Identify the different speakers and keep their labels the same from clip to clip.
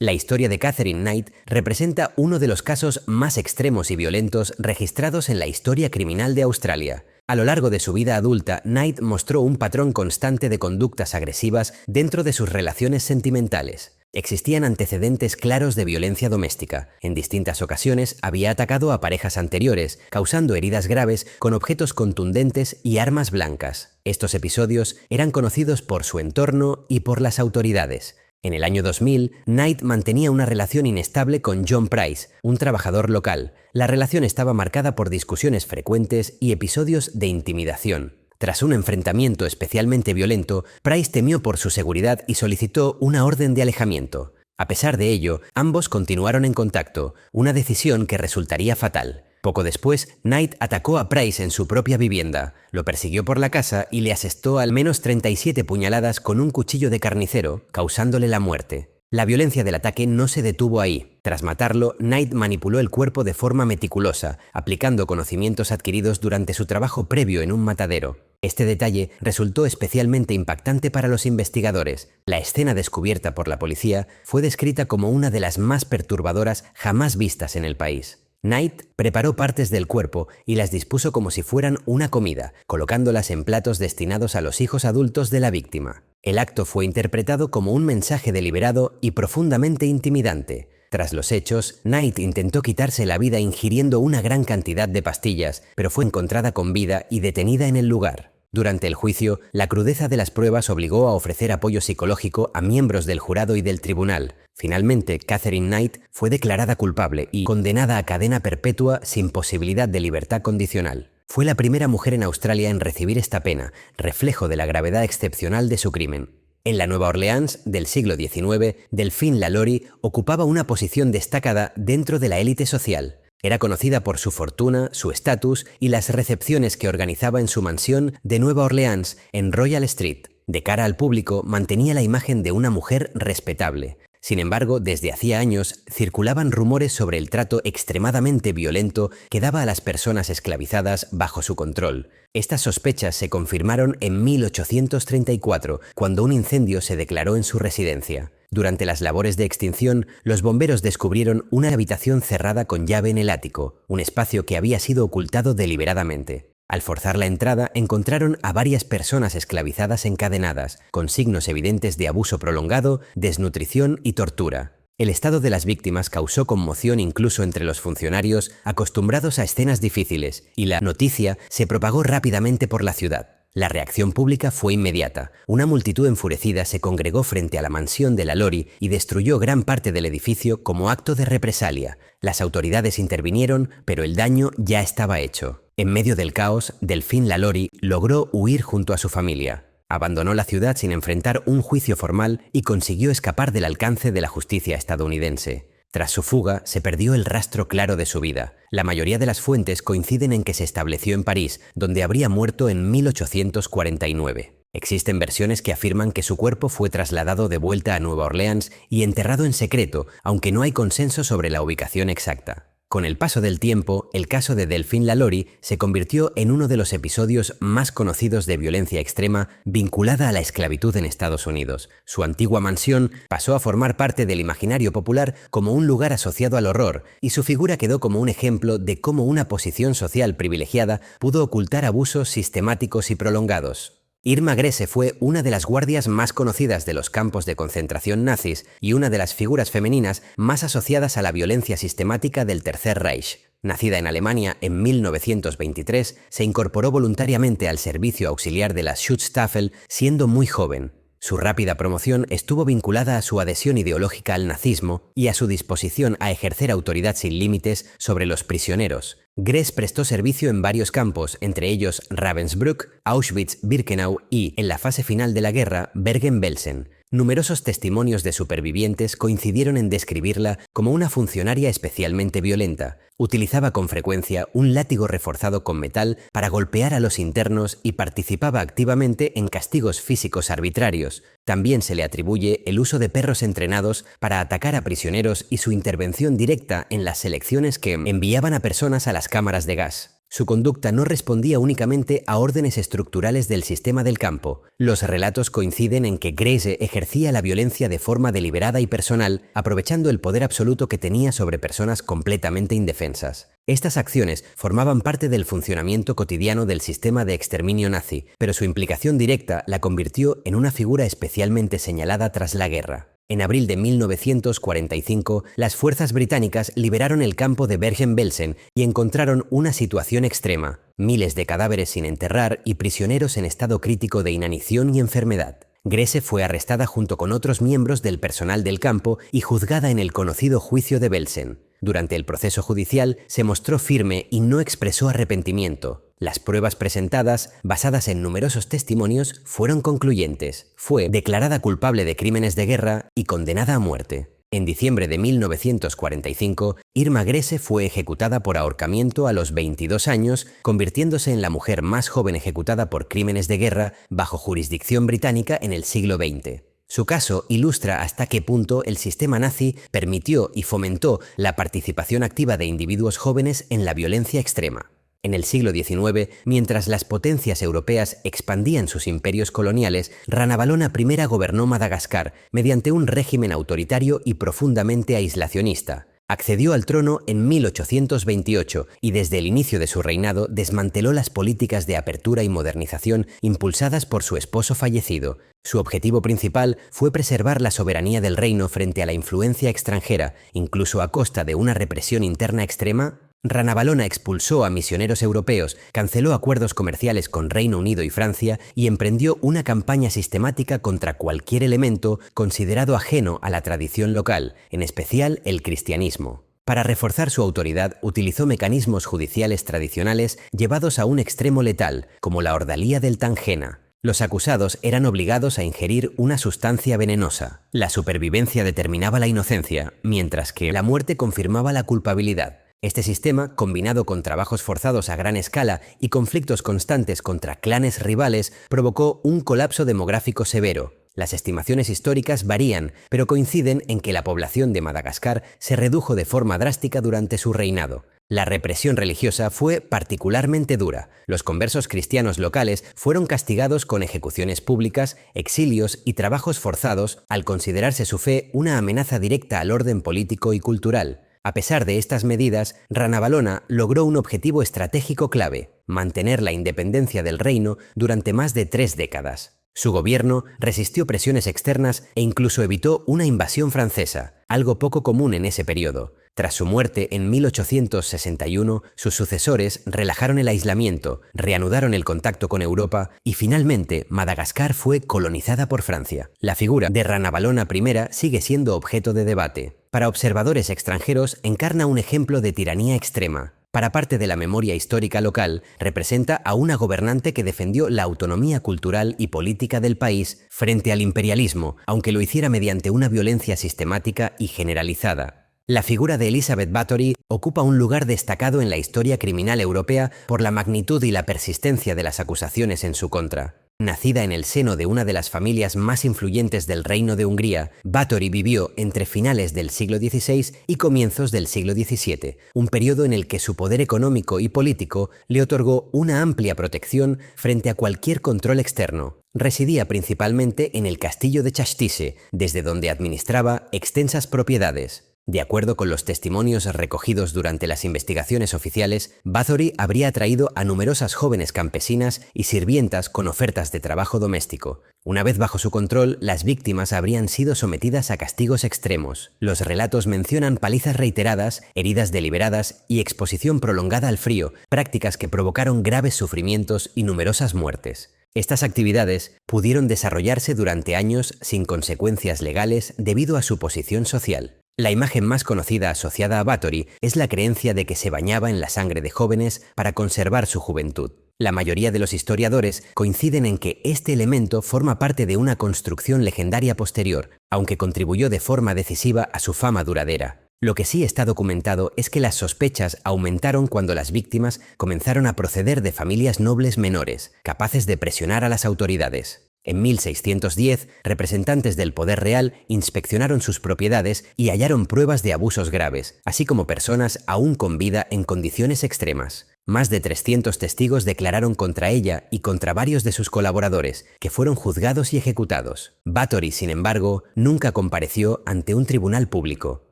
Speaker 1: La historia de Katherine Knight representa uno de los casos más extremos y violentos registrados en la historia criminal de Australia. A lo largo de su vida adulta, Knight mostró un patrón constante de conductas agresivas dentro de sus relaciones sentimentales. Existían antecedentes claros de violencia doméstica. En distintas ocasiones había atacado a parejas anteriores, causando heridas graves con objetos contundentes y armas blancas. Estos episodios eran conocidos por su entorno y por las autoridades. En el año 2000, Knight mantenía una relación inestable con John Price, un trabajador local. La relación estaba marcada por discusiones frecuentes y episodios de intimidación. Tras un enfrentamiento especialmente violento, Price temió por su seguridad y solicitó una orden de alejamiento. A pesar de ello, ambos continuaron en contacto, una decisión que resultaría fatal. Poco después, Knight atacó a Price en su propia vivienda, lo persiguió por la casa y le asestó al menos 37 puñaladas con un cuchillo de carnicero, causándole la muerte. La violencia del ataque no se detuvo ahí. Tras matarlo, Knight manipuló el cuerpo de forma meticulosa, aplicando conocimientos adquiridos durante su trabajo previo en un matadero. Este detalle resultó especialmente impactante para los investigadores. La escena descubierta por la policía fue descrita como una de las más perturbadoras jamás vistas en el país. Knight preparó partes del cuerpo y las dispuso como si fueran una comida, colocándolas en platos destinados a los hijos adultos de la víctima. El acto fue interpretado como un mensaje deliberado y profundamente intimidante. Tras los hechos, Knight intentó quitarse la vida ingiriendo una gran cantidad de pastillas, pero fue encontrada con vida y detenida en el lugar. Durante el juicio, la crudeza de las pruebas obligó a ofrecer apoyo psicológico a miembros del jurado y del tribunal. Finalmente, Katherine Knight fue declarada culpable y condenada a cadena perpetua sin posibilidad de libertad condicional. Fue la primera mujer en Australia en recibir esta pena, reflejo de la gravedad excepcional de su crimen. En la Nueva Orleans del siglo XIX, Delphine Lalaurie ocupaba una posición destacada dentro de la élite social. Era conocida por su fortuna, su estatus y las recepciones que organizaba en su mansión de Nueva Orleans, en Royal Street. De cara al público, mantenía la imagen de una mujer respetable. Sin embargo, desde hacía años circulaban rumores sobre el trato extremadamente violento que daba a las personas esclavizadas bajo su control. Estas sospechas se confirmaron en 1834, cuando un incendio se declaró en su residencia. Durante las labores de extinción, los bomberos descubrieron una habitación cerrada con llave en el ático, un espacio que había sido ocultado deliberadamente. Al forzar la entrada, encontraron a varias personas esclavizadas encadenadas, con signos evidentes de abuso prolongado, desnutrición y tortura. El estado de las víctimas causó conmoción incluso entre los funcionarios acostumbrados a escenas difíciles, y la noticia se propagó rápidamente por la ciudad. La reacción pública fue inmediata. Una multitud enfurecida se congregó frente a la mansión de Lalaurie y destruyó gran parte del edificio como acto de represalia. Las autoridades intervinieron, pero el daño ya estaba hecho. En medio del caos, Delphine Lalaurie logró huir junto a su familia. Abandonó la ciudad sin enfrentar un juicio formal y consiguió escapar del alcance de la justicia estadounidense. Tras su fuga, se perdió el rastro claro de su vida. La mayoría de las fuentes coinciden en que se estableció en París, donde habría muerto en 1849. Existen versiones que afirman que su cuerpo fue trasladado de vuelta a Nueva Orleans y enterrado en secreto, aunque no hay consenso sobre la ubicación exacta. Con el paso del tiempo, el caso de Delphine Lalaurie se convirtió en uno de los episodios más conocidos de violencia extrema vinculada a la esclavitud en Estados Unidos. Su antigua mansión pasó a formar parte del imaginario popular como un lugar asociado al horror, y su figura quedó como un ejemplo de cómo una posición social privilegiada pudo ocultar abusos sistemáticos y prolongados. Irma Grese fue una de las guardias más conocidas de los campos de concentración nazis y una de las figuras femeninas más asociadas a la violencia sistemática del Tercer Reich. Nacida en Alemania en 1923, se incorporó voluntariamente al servicio auxiliar de la Schutzstaffel siendo muy joven. Su rápida promoción estuvo vinculada a su adhesión ideológica al nazismo y a su disposición a ejercer autoridad sin límites sobre los prisioneros. Gress prestó servicio en varios campos, entre ellos Ravensbrück, Auschwitz-Birkenau y, en la fase final de la guerra, Bergen-Belsen. Numerosos testimonios de supervivientes coincidieron en describirla como una funcionaria especialmente violenta. Utilizaba con frecuencia un látigo reforzado con metal para golpear a los internos y participaba activamente en castigos físicos arbitrarios. También se le atribuye el uso de perros entrenados para atacar a prisioneros y su intervención directa en las selecciones que enviaban a personas a las cámaras de gas. Su conducta no respondía únicamente a órdenes estructurales del sistema del campo. Los relatos coinciden en que Grace ejercía la violencia de forma deliberada y personal, aprovechando el poder absoluto que tenía sobre personas completamente indefensas. Estas acciones formaban parte del funcionamiento cotidiano del sistema de exterminio nazi, pero su implicación directa la convirtió en una figura especialmente señalada tras la guerra. En abril de 1945, las fuerzas británicas liberaron el campo de Bergen-Belsen y encontraron una situación extrema: miles de cadáveres sin enterrar y prisioneros en estado crítico de inanición y enfermedad. Grace fue arrestada junto con otros miembros del personal del campo y juzgada en el conocido juicio de Belsen. Durante el proceso judicial se mostró firme y no expresó arrepentimiento. Las pruebas presentadas, basadas en numerosos testimonios, fueron concluyentes. Fue declarada culpable de crímenes de guerra y condenada a muerte. En diciembre de 1945, Irma Grese fue ejecutada por ahorcamiento a los 22 años, convirtiéndose en la mujer más joven ejecutada por crímenes de guerra bajo jurisdicción británica en el siglo XX. Su caso ilustra hasta qué punto el sistema nazi permitió y fomentó la participación activa de individuos jóvenes en la violencia extrema. En el siglo XIX, mientras las potencias europeas expandían sus imperios coloniales, Ranavalona I gobernó Madagascar mediante un régimen autoritario y profundamente aislacionista. Accedió al trono en 1828 y desde el inicio de su reinado desmanteló las políticas de apertura y modernización impulsadas por su esposo fallecido. Su objetivo principal fue preservar la soberanía del reino frente a la influencia extranjera, incluso a costa de una represión interna extrema. Ranavalona expulsó a misioneros europeos, canceló acuerdos comerciales con Reino Unido y Francia y emprendió una campaña sistemática contra cualquier elemento considerado ajeno a la tradición local, en especial el cristianismo. Para reforzar su autoridad, utilizó mecanismos judiciales tradicionales llevados a un extremo letal, como la ordalía del Tangena. Los acusados eran obligados a ingerir una sustancia venenosa. La supervivencia determinaba la inocencia, mientras que la muerte confirmaba la culpabilidad. Este sistema, combinado con trabajos forzados a gran escala y conflictos constantes contra clanes rivales, provocó un colapso demográfico severo. Las estimaciones históricas varían, pero coinciden en que la población de Madagascar se redujo de forma drástica durante su reinado. La represión religiosa fue particularmente dura. Los conversos cristianos locales fueron castigados con ejecuciones públicas, exilios y trabajos forzados, al considerarse su fe una amenaza directa al orden político y cultural. A pesar de estas medidas, Ranavalona logró un objetivo estratégico clave: mantener la independencia del reino durante más de 3 décadas. Su gobierno resistió presiones externas e incluso evitó una invasión francesa, algo poco común en ese periodo. Tras su muerte en 1861, sus sucesores relajaron el aislamiento, reanudaron el contacto con Europa y finalmente Madagascar fue colonizada por Francia. La figura de Ranavalona I sigue siendo objeto de debate. Para observadores extranjeros encarna un ejemplo de tiranía extrema. Para parte de la memoria histórica local, representa a una gobernante que defendió la autonomía cultural y política del país frente al imperialismo, aunque lo hiciera mediante una violencia sistemática y generalizada. La figura de Elizabeth Bathory ocupa un lugar destacado en la historia criminal europea por la magnitud y la persistencia de las acusaciones en su contra. Nacida en el seno de una de las familias más influyentes del Reino de Hungría, Bathory vivió entre finales del siglo XVI y comienzos del siglo XVII, un periodo en el que su poder económico y político le otorgó una amplia protección frente a cualquier control externo. Residía principalmente en el castillo de Čaštice, desde donde administraba extensas propiedades. De acuerdo con los testimonios recogidos durante las investigaciones oficiales, Bathory habría atraído a numerosas jóvenes campesinas y sirvientas con ofertas de trabajo doméstico. Una vez bajo su control, las víctimas habrían sido sometidas a castigos extremos. Los relatos mencionan palizas reiteradas, heridas deliberadas y exposición prolongada al frío, prácticas que provocaron graves sufrimientos y numerosas muertes. Estas actividades pudieron desarrollarse durante años sin consecuencias legales debido a su posición social. La imagen más conocida asociada a Bathory es la creencia de que se bañaba en la sangre de jóvenes para conservar su juventud. La mayoría de los historiadores coinciden en que este elemento forma parte de una construcción legendaria posterior, aunque contribuyó de forma decisiva a su fama duradera. Lo que sí está documentado es que las sospechas aumentaron cuando las víctimas comenzaron a proceder de familias nobles menores, capaces de presionar a las autoridades. En 1610, representantes del poder real inspeccionaron sus propiedades y hallaron pruebas de abusos graves, así como personas aún con vida en condiciones extremas. Más de 300 testigos declararon contra ella y contra varios de sus colaboradores, que fueron juzgados y ejecutados. Bathory, sin embargo, nunca compareció ante un tribunal público.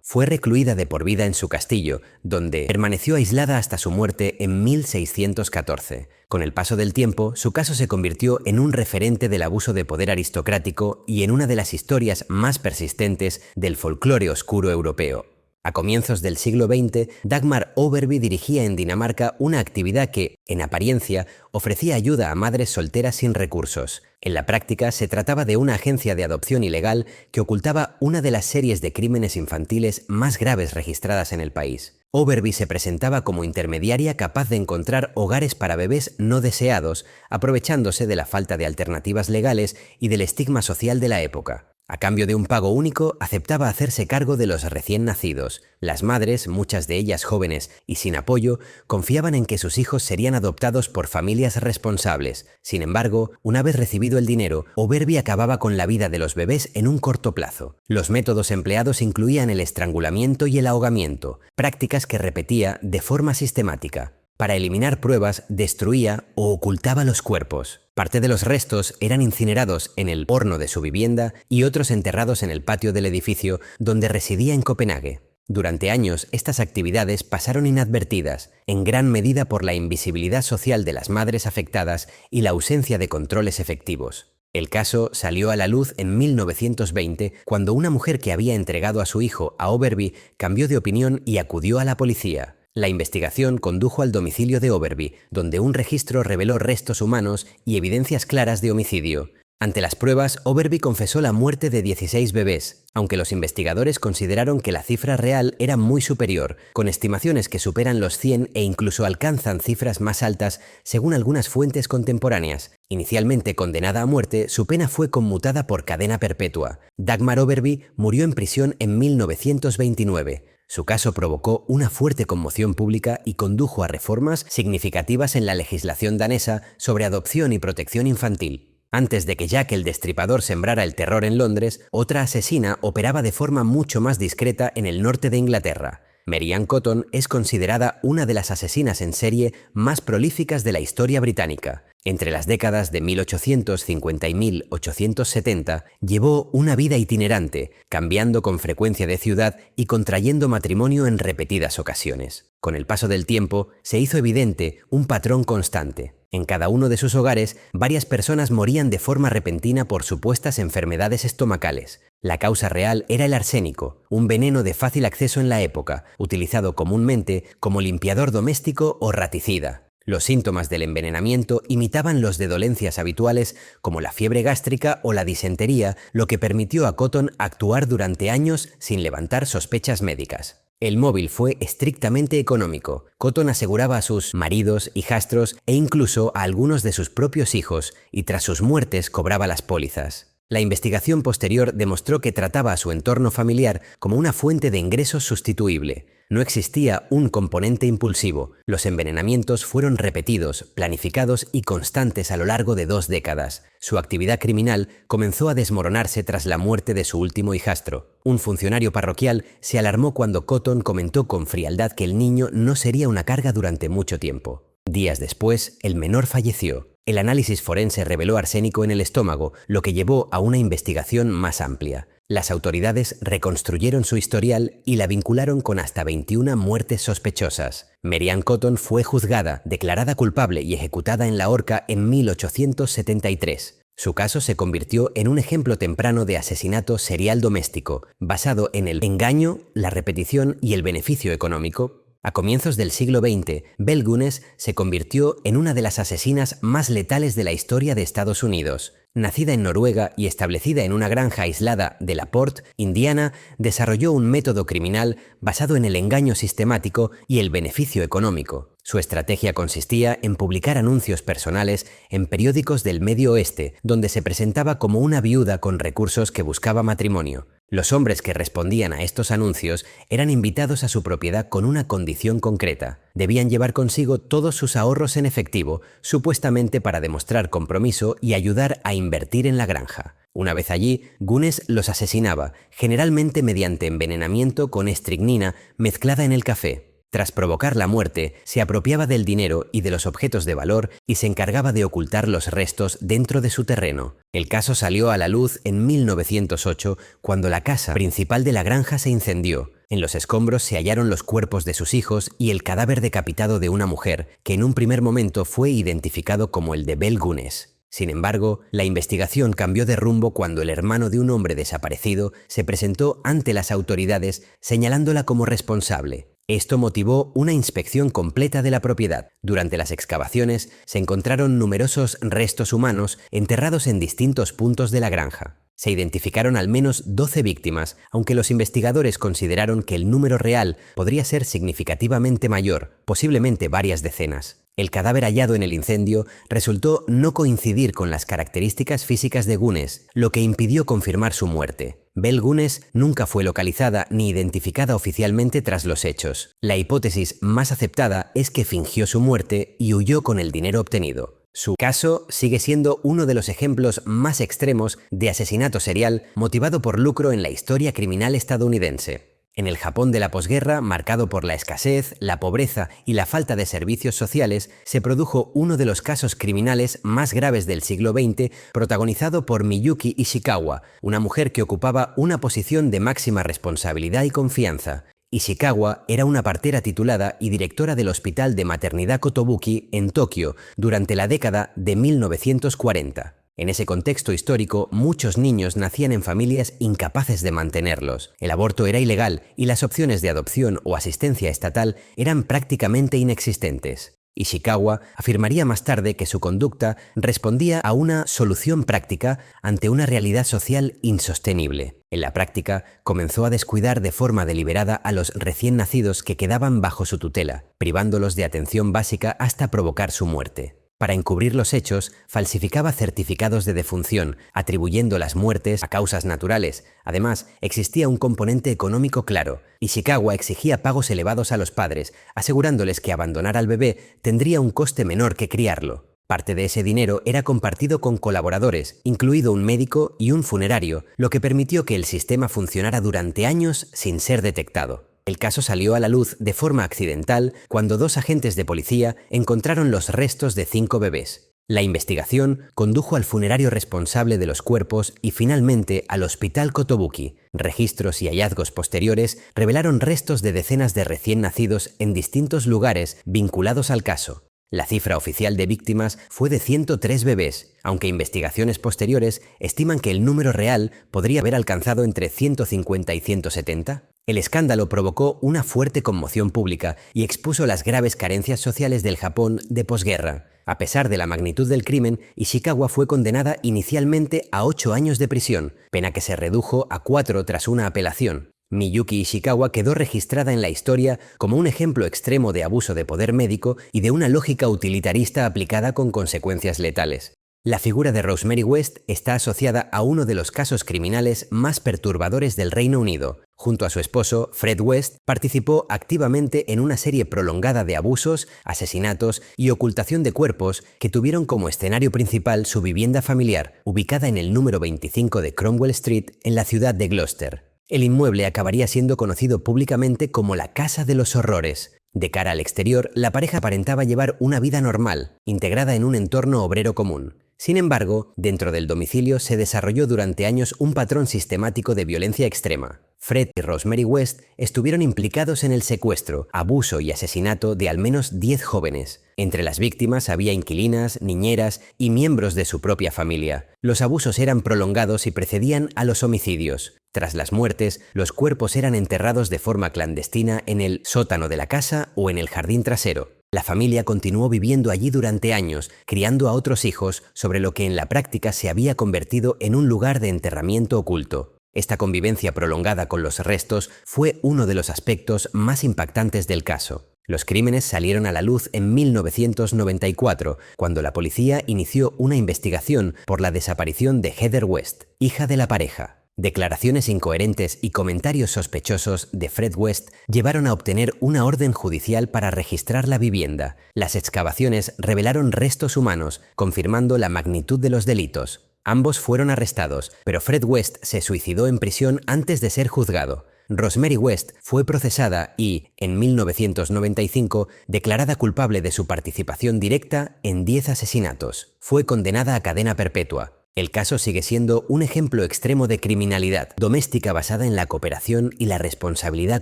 Speaker 1: Fue recluida de por vida en su castillo, donde permaneció aislada hasta su muerte en 1614. Con el paso del tiempo, su caso se convirtió en un referente del abuso de poder aristocrático y en una de las historias más persistentes del folclore oscuro europeo. A comienzos del siglo XX, Dagmar Overby dirigía en Dinamarca una actividad que, en apariencia, ofrecía ayuda a madres solteras sin recursos. En la práctica, se trataba de una agencia de adopción ilegal que ocultaba una de las series de crímenes infantiles más graves registradas en el país. Overby se presentaba como intermediaria capaz de encontrar hogares para bebés no deseados, aprovechándose de la falta de alternativas legales y del estigma social de la época. A cambio de un pago único, aceptaba hacerse cargo de los recién nacidos. Las madres, muchas de ellas jóvenes y sin apoyo, confiaban en que sus hijos serían adoptados por familias responsables. Sin embargo, una vez recibido el dinero, Overby acababa con la vida de los bebés en un corto plazo. Los métodos empleados incluían el estrangulamiento y el ahogamiento, prácticas que repetía de forma sistemática. Para eliminar pruebas, destruía o ocultaba los cuerpos. Parte de los restos eran incinerados en el horno de su vivienda y otros enterrados en el patio del edificio donde residía en Copenhague. Durante años, estas actividades pasaron inadvertidas, en gran medida por la invisibilidad social de las madres afectadas y la ausencia de controles efectivos. El caso salió a la luz en 1920, cuando una mujer que había entregado a su hijo a Overby cambió de opinión y acudió a la policía. La investigación condujo al domicilio de Overby, donde un registro reveló restos humanos y evidencias claras de homicidio. Ante las pruebas, Overby confesó la muerte de 16 bebés, aunque los investigadores consideraron que la cifra real era muy superior, con estimaciones que superan los 100 e incluso alcanzan cifras más altas según algunas fuentes contemporáneas. Inicialmente condenada a muerte, su pena fue conmutada por cadena perpetua. Dagmar Overby murió en prisión en 1929. Su caso provocó una fuerte conmoción pública y condujo a reformas significativas en la legislación danesa sobre adopción y protección infantil. Antes de que Jack el Destripador sembrara el terror en Londres, otra asesina operaba de forma mucho más discreta en el norte de Inglaterra. Mary Ann Cotton es considerada una de las asesinas en serie más prolíficas de la historia británica. Entre las décadas de 1850 y 1870, llevó una vida itinerante, cambiando con frecuencia de ciudad y contrayendo matrimonio en repetidas ocasiones. Con el paso del tiempo, se hizo evidente un patrón constante. En cada uno de sus hogares, varias personas morían de forma repentina por supuestas enfermedades estomacales. La causa real era el arsénico, un veneno de fácil acceso en la época, utilizado comúnmente como limpiador doméstico o raticida. Los síntomas del envenenamiento imitaban los de dolencias habituales como la fiebre gástrica o la disentería, lo que permitió a Cotton actuar durante años sin levantar sospechas médicas. El móvil fue estrictamente económico. Cotton aseguraba a sus maridos, hijastros e incluso a algunos de sus propios hijos, y tras sus muertes cobraba las pólizas. La investigación posterior demostró que trataba a su entorno familiar como una fuente de ingresos sustituible. No existía un componente impulsivo. Los envenenamientos fueron repetidos, planificados y constantes a lo largo de 2 décadas. Su actividad criminal comenzó a desmoronarse tras la muerte de su último hijastro. Un funcionario parroquial se alarmó cuando Cotton comentó con frialdad que el niño no sería una carga durante mucho tiempo. Días después, el menor falleció. El análisis forense reveló arsénico en el estómago, lo que llevó a una investigación más amplia. Las autoridades reconstruyeron su historial y la vincularon con hasta 21 muertes sospechosas. Mary Ann Cotton fue juzgada, declarada culpable y ejecutada en la horca en 1873. Su caso se convirtió en un ejemplo temprano de asesinato serial doméstico, basado en el engaño, la repetición y el beneficio económico. A comienzos del siglo XX, Belle Gunness se convirtió en una de las asesinas más letales de la historia de Estados Unidos. Nacida en Noruega y establecida en una granja aislada de La Porte, Indiana, desarrolló un método criminal basado en el engaño sistemático y el beneficio económico. Su estrategia consistía en publicar anuncios personales en periódicos del Medio Oeste, donde se presentaba como una viuda con recursos que buscaba matrimonio. Los hombres que respondían a estos anuncios eran invitados a su propiedad con una condición concreta. Debían llevar consigo todos sus ahorros en efectivo, supuestamente para demostrar compromiso y ayudar a invertir en la granja. Una vez allí, Gunness los asesinaba, generalmente mediante envenenamiento con estricnina mezclada en el café. Tras provocar la muerte, se apropiaba del dinero y de los objetos de valor y se encargaba de ocultar los restos dentro de su terreno. El caso salió a la luz en 1908, cuando la casa principal de la granja se incendió. En los escombros se hallaron los cuerpos de sus hijos y el cadáver decapitado de una mujer, que en un primer momento fue identificado como el de Belle Gunness. Sin embargo, la investigación cambió de rumbo cuando el hermano de un hombre desaparecido se presentó ante las autoridades señalándola como responsable. Esto motivó una inspección completa de la propiedad. Durante las excavaciones se encontraron numerosos restos humanos enterrados en distintos puntos de la granja. Se identificaron al menos 12 víctimas, aunque los investigadores consideraron que el número real podría ser significativamente mayor, posiblemente varias decenas. El cadáver hallado en el incendio resultó no coincidir con las características físicas de Gunness, lo que impidió confirmar su muerte. Belle Gunness nunca fue localizada ni identificada oficialmente tras los hechos. La hipótesis más aceptada es que fingió su muerte y huyó con el dinero obtenido. Su caso sigue siendo uno de los ejemplos más extremos de asesinato serial motivado por lucro en la historia criminal estadounidense. En el Japón de la posguerra, marcado por la escasez, la pobreza y la falta de servicios sociales, se produjo uno de los casos criminales más graves del siglo XX, protagonizado por Miyuki Ishikawa, una mujer que ocupaba una posición de máxima responsabilidad y confianza. Ishikawa era una partera titulada y directora del Hospital de Maternidad Kotobuki en Tokio durante la década de 1940. En ese contexto histórico, muchos niños nacían en familias incapaces de mantenerlos. El aborto era ilegal y las opciones de adopción o asistencia estatal eran prácticamente inexistentes. Ishikawa afirmaría más tarde que su conducta respondía a una solución práctica ante una realidad social insostenible. En la práctica, comenzó a descuidar de forma deliberada a los recién nacidos que quedaban bajo su tutela, privándolos de atención básica hasta provocar su muerte. Para encubrir los hechos, falsificaba certificados de defunción, atribuyendo las muertes a causas naturales. Además, existía un componente económico claro. Ishikawa exigía pagos elevados a los padres, asegurándoles que abandonar al bebé tendría un coste menor que criarlo. Parte de ese dinero era compartido con colaboradores, incluido un médico y un funerario, lo que permitió que el sistema funcionara durante años sin ser detectado. El caso salió a la luz de forma accidental cuando 2 agentes de policía encontraron los restos de 5 bebés. La investigación condujo al funerario responsable de los cuerpos y finalmente al Hospital Kotobuki. Registros y hallazgos posteriores revelaron restos de decenas de recién nacidos en distintos lugares vinculados al caso. La cifra oficial de víctimas fue de 103 bebés, aunque investigaciones posteriores estiman que el número real podría haber alcanzado entre 150 y 170. El escándalo provocó una fuerte conmoción pública y expuso las graves carencias sociales del Japón de posguerra. A pesar de la magnitud del crimen, Ishikawa fue condenada inicialmente a 8 años de prisión, pena que se redujo a 4 tras una apelación. Miyuki Ishikawa quedó registrada en la historia como un ejemplo extremo de abuso de poder médico y de una lógica utilitarista aplicada con consecuencias letales. La figura de Rosemary West está asociada a uno de los casos criminales más perturbadores del Reino Unido. Junto a su esposo, Fred West, participó activamente en una serie prolongada de abusos, asesinatos y ocultación de cuerpos que tuvieron como escenario principal su vivienda familiar, ubicada en el número 25 de Cromwell Street, en la ciudad de Gloucester. El inmueble acabaría siendo conocido públicamente como la Casa de los Horrores. De cara al exterior, la pareja aparentaba llevar una vida normal, integrada en un entorno obrero común. Sin embargo, dentro del domicilio se desarrolló durante años un patrón sistemático de violencia extrema. Fred y Rosemary West estuvieron implicados en el secuestro, abuso y asesinato de al menos 10 jóvenes. Entre las víctimas había inquilinas, niñeras y miembros de su propia familia. Los abusos eran prolongados y precedían a los homicidios. Tras las muertes, los cuerpos eran enterrados de forma clandestina en el sótano de la casa o en el jardín trasero. La familia continuó viviendo allí durante años, criando a otros hijos, sobre lo que en la práctica se había convertido en un lugar de enterramiento oculto. Esta convivencia prolongada con los restos fue uno de los aspectos más impactantes del caso. Los crímenes salieron a la luz en 1994, cuando la policía inició una investigación por la desaparición de Heather West, hija de la pareja. Declaraciones incoherentes y comentarios sospechosos de Fred West llevaron a obtener una orden judicial para registrar la vivienda. Las excavaciones revelaron restos humanos, confirmando la magnitud de los delitos. Ambos fueron arrestados, pero Fred West se suicidó en prisión antes de ser juzgado. Rosemary West fue procesada y, en 1995, declarada culpable de su participación directa en 10 asesinatos. Fue condenada a cadena perpetua. El caso sigue siendo un ejemplo extremo de criminalidad doméstica basada en la cooperación y la responsabilidad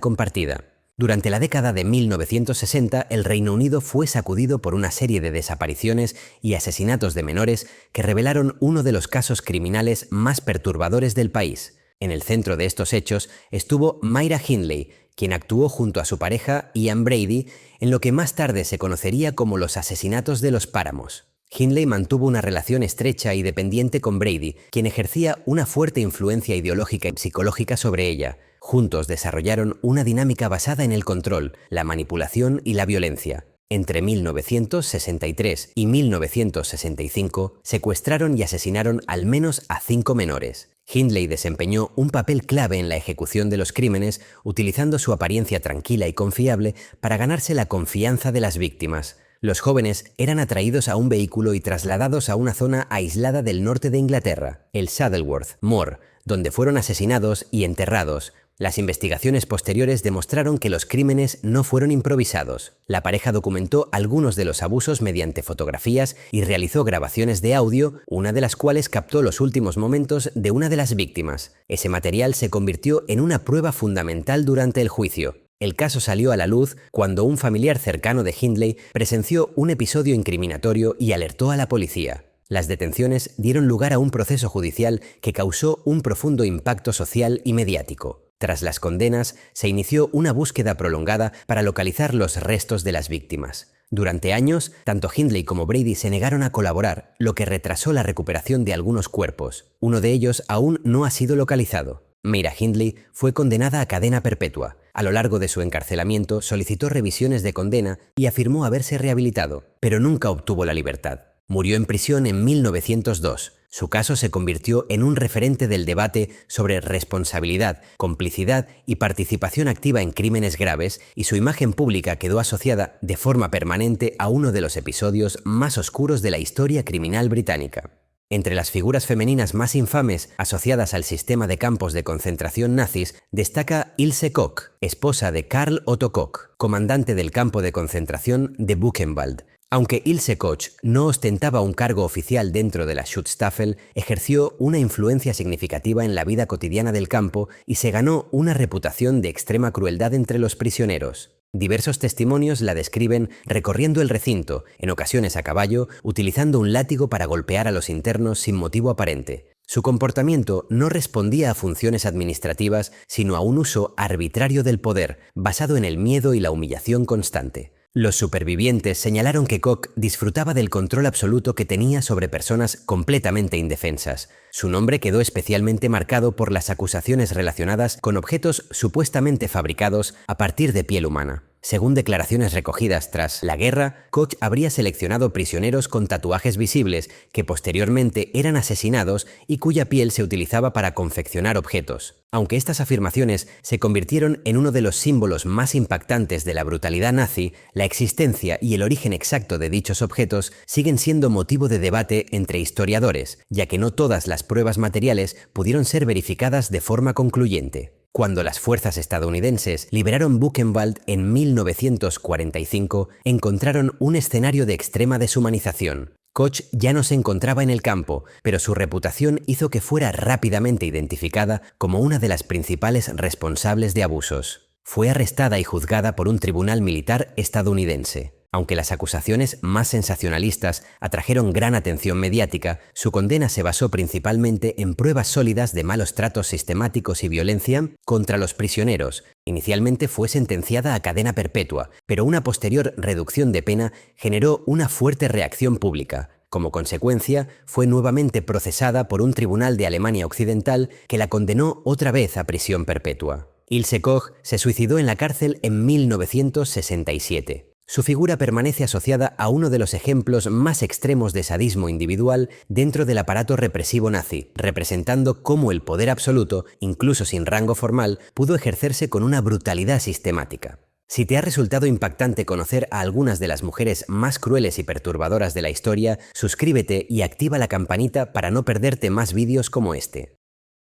Speaker 1: compartida. Durante la década de 1960, el Reino Unido fue sacudido por una serie de desapariciones y asesinatos de menores que revelaron uno de los casos criminales más perturbadores del país. En el centro de estos hechos estuvo Myra Hindley, quien actuó junto a su pareja Ian Brady en lo que más tarde se conocería como los asesinatos de los Páramos. Hindley mantuvo una relación estrecha y dependiente con Brady, quien ejercía una fuerte influencia ideológica y psicológica sobre ella. Juntos desarrollaron una dinámica basada en el control, la manipulación y la violencia. Entre 1963 y 1965 secuestraron y asesinaron al menos a 5 menores. Hindley desempeñó un papel clave en la ejecución de los crímenes, utilizando su apariencia tranquila y confiable para ganarse la confianza de las víctimas. Los jóvenes eran atraídos a un vehículo y trasladados a una zona aislada del norte de Inglaterra, el Saddleworth Moor, donde fueron asesinados y enterrados. Las investigaciones posteriores demostraron que los crímenes no fueron improvisados. La pareja documentó algunos de los abusos mediante fotografías y realizó grabaciones de audio, una de las cuales captó los últimos momentos de una de las víctimas. Ese material se convirtió en una prueba fundamental durante el juicio. El caso salió a la luz cuando un familiar cercano de Hindley presenció un episodio incriminatorio y alertó a la policía. Las detenciones dieron lugar a un proceso judicial que causó un profundo impacto social y mediático. Tras las condenas, se inició una búsqueda prolongada para localizar los restos de las víctimas. Durante años, tanto Hindley como Brady se negaron a colaborar, lo que retrasó la recuperación de algunos cuerpos. Uno de ellos aún no ha sido localizado. Myra Hindley fue condenada a cadena perpetua. A lo largo de su encarcelamiento solicitó revisiones de condena y afirmó haberse rehabilitado, pero nunca obtuvo la libertad. Murió en prisión en 1902. Su caso se convirtió en un referente del debate sobre responsabilidad, complicidad y participación activa en crímenes graves, y su imagen pública quedó asociada de forma permanente a uno de los episodios más oscuros de la historia criminal británica. Entre las figuras femeninas más infames asociadas al sistema de campos de concentración nazis destaca Ilse Koch, esposa de Karl Otto Koch, comandante del campo de concentración de Buchenwald. Aunque Ilse Koch no ostentaba un cargo oficial dentro de la Schutzstaffel, ejerció una influencia significativa en la vida cotidiana del campo y se ganó una reputación de extrema crueldad entre los prisioneros. Diversos testimonios la describen recorriendo el recinto, en ocasiones a caballo, utilizando un látigo para golpear a los internos sin motivo aparente. Su comportamiento no respondía a funciones administrativas, sino a un uso arbitrario del poder, basado en el miedo y la humillación constante. Los supervivientes señalaron que Koch disfrutaba del control absoluto que tenía sobre personas completamente indefensas. Su nombre quedó especialmente marcado por las acusaciones relacionadas con objetos supuestamente fabricados a partir de piel humana. Según declaraciones recogidas tras la guerra, Koch habría seleccionado prisioneros con tatuajes visibles que posteriormente eran asesinados y cuya piel se utilizaba para confeccionar objetos. Aunque estas afirmaciones se convirtieron en uno de los símbolos más impactantes de la brutalidad nazi, la existencia y el origen exacto de dichos objetos siguen siendo motivo de debate entre historiadores, ya que no todas las pruebas materiales pudieron ser verificadas de forma concluyente. Cuando las fuerzas estadounidenses liberaron Buchenwald en 1945, encontraron un escenario de extrema deshumanización. Koch ya no se encontraba en el campo, pero su reputación hizo que fuera rápidamente identificada como una de las principales responsables de abusos. Fue arrestada y juzgada por un tribunal militar estadounidense. Aunque las acusaciones más sensacionalistas atrajeron gran atención mediática, su condena se basó principalmente en pruebas sólidas de malos tratos sistemáticos y violencia contra los prisioneros. Inicialmente fue sentenciada a cadena perpetua, pero una posterior reducción de pena generó una fuerte reacción pública. Como consecuencia, fue nuevamente procesada por un tribunal de Alemania Occidental que la condenó otra vez a prisión perpetua. Ilse Koch se suicidó en la cárcel en 1967. Su figura permanece asociada a uno de los ejemplos más extremos de sadismo individual dentro del aparato represivo nazi, representando cómo el poder absoluto, incluso sin rango formal, pudo ejercerse con una brutalidad sistemática. Si te ha resultado impactante conocer a algunas de las mujeres más crueles y perturbadoras de la historia, suscríbete y activa la campanita para no perderte más vídeos como este.